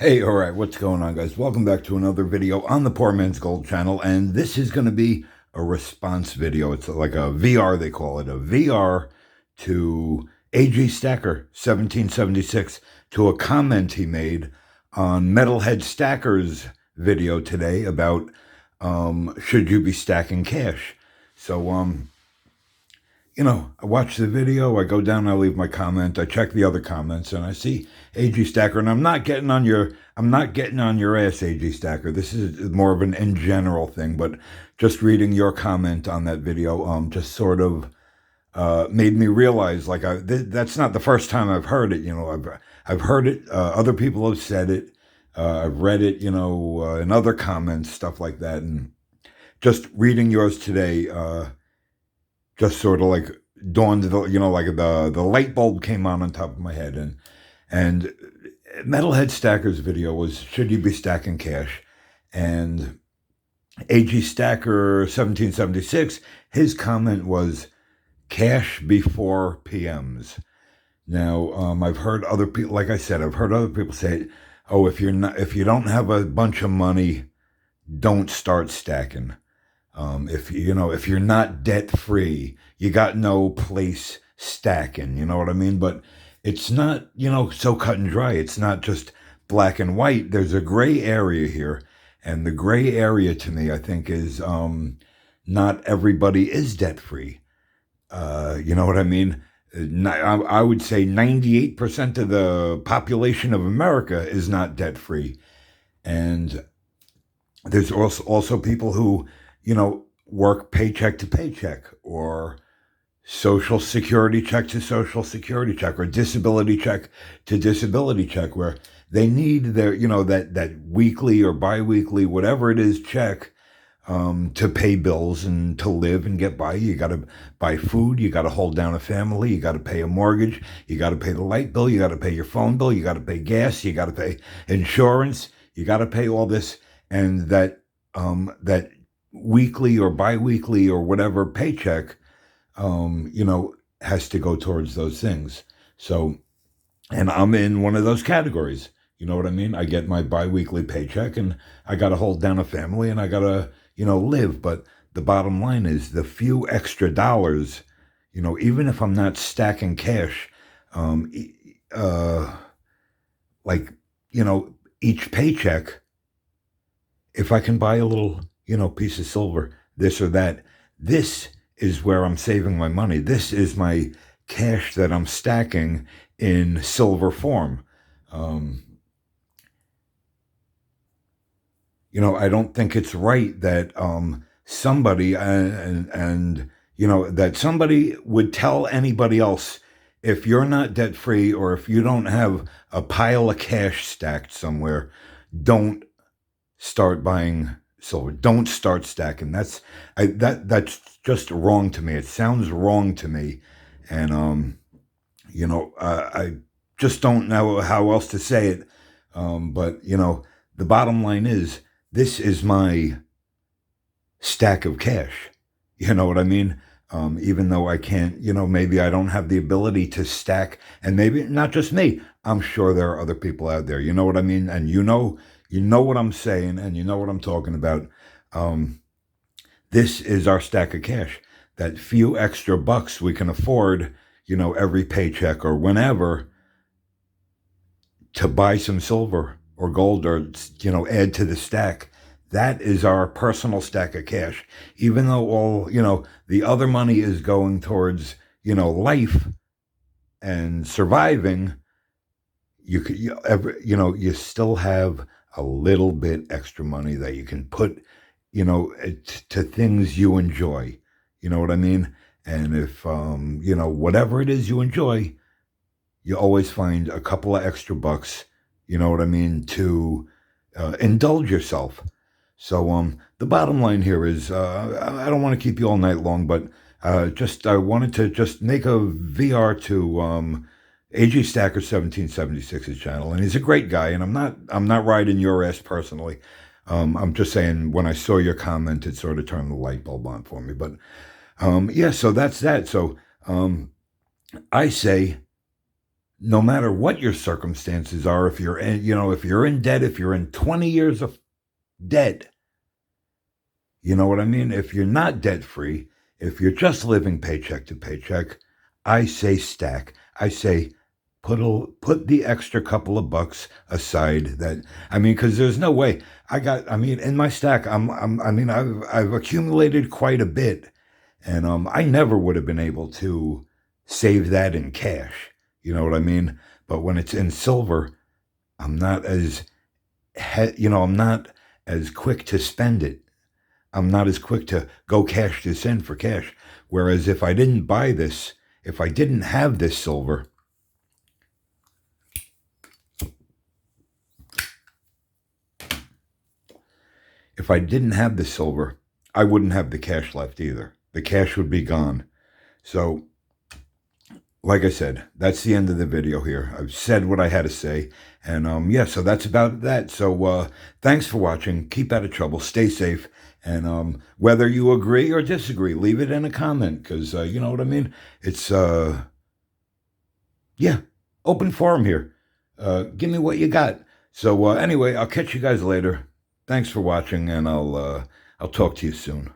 Hey, all right, what's going on, guys? Welcome back to another video on the Poor Man's Gold channel, and this is going to be a response video. It's like a VR, they call it, a VR to AG Stacker 1776 to a comment he made on Metalhead Stacker'S video today about should you be stacking cash. So I watch the video, I go down, I leave my comment, I check the other comments, and I see AG Stacker, and I'm not getting on your ass, AG Stacker. This is more of an in general thing, but just reading your comment on that video, just sort of made me realize, like, that's not the first time I've heard it. I've heard it. Other people have said it. I've read it, in other comments, stuff like that, and just reading yours today. Just sort of like dawned, like the light bulb came on top of my head, and Metalhead Stacker's video was should you be stacking cash, and AG Stacker 1776, his comment was cash before PMs. Now, I've heard other people, like I said, I've heard other people say, oh, if you don't have a bunch of money, don't start stacking. If you're not debt free, you got no place stacking. You know what I mean? But it's not, so cut and dry. It's not just black and white. There's a gray area here, and the gray area to me, I think, is not everybody is debt free. You know what I mean? I would say 98% of the population of America is not debt free, and there's also people who, work paycheck to paycheck, or social security check to social security check, or disability check to disability check, where they need their, that weekly or biweekly, whatever it is, check to pay bills and to live and get by. You got to buy food. You got to hold down a family. You got to pay a mortgage. You got to pay the light bill. You got to pay your phone bill. You got to pay gas. You got to pay insurance. You got to pay all this, and that weekly or biweekly or whatever paycheck, has to go towards those things. So, and I'm in one of those categories. You know what I mean? I get my biweekly paycheck, and I got to hold down a family, and I got to, live. But the bottom line is the few extra dollars, even if I'm not stacking cash, um, like, each paycheck, if I can buy a little, piece of silver, this or that, this is where I'm saving my money. This is my cash that I'm stacking in silver form. Um, I don't think it's right that somebody that somebody would tell anybody else, if you're not debt free or if you don't have a pile of cash stacked somewhere, don't start buying silver. Don't start stacking. That's just wrong to me. It sounds wrong to me, and I just don't know how else to say it. But the bottom line is, this is my stack of cash. You know what I mean? Even though I can't, maybe I don't have the ability to stack, and maybe not just me. I'm sure there are other people out there. You know what I mean? And you know what I'm saying, and you know what I'm talking about. This is our stack of cash. That few extra bucks we can afford, every paycheck or whenever, to buy some silver or gold, or add to the stack. That is our personal stack of cash. Even though all, the other money is going towards, life and surviving, you still have a little bit extra money that you can put, to things you enjoy. You know what I mean? And if, whatever it is you enjoy, you always find a couple of extra bucks, you know what I mean, to indulge yourself. So the bottom line here is, I don't want to keep you all night long, but I wanted to just make a VR to AG Stacker 1776's channel, and he's a great guy. And I'm not riding your ass personally. I'm just saying, when I saw your comment, it sort of turned the light bulb on for me. But yeah, so that's that. So I say, no matter what your circumstances are, if you're in, if you're in debt, if you're in 20 years of debt, you know what I mean? If you're not debt free, if you're just living paycheck to paycheck, I say stack. I say put the extra couple of bucks aside. That I mean, because there's no way I mean, in my stack, I mean, I've accumulated quite a bit, and I never would have been able to save that in cash. You know what I mean? But when it's in silver, I'm not as I'm not as quick to spend it. I'm not as quick to go cash this in for cash. Whereas if I didn't buy this, if I didn't have this silver, if I didn't have the silver, I wouldn't have the cash left either. The cash would be gone. So, like I said, that's the end of the video here. I've said what I had to say. And yeah, so that's about that. So thanks for watching. Keep out of trouble. Stay safe. And whether you agree or disagree, leave it in a comment. Because you know what I mean? It's, yeah, open forum here. Give me what you got. So anyway, I'll catch you guys later. Thanks for watching, and I'll talk to you soon.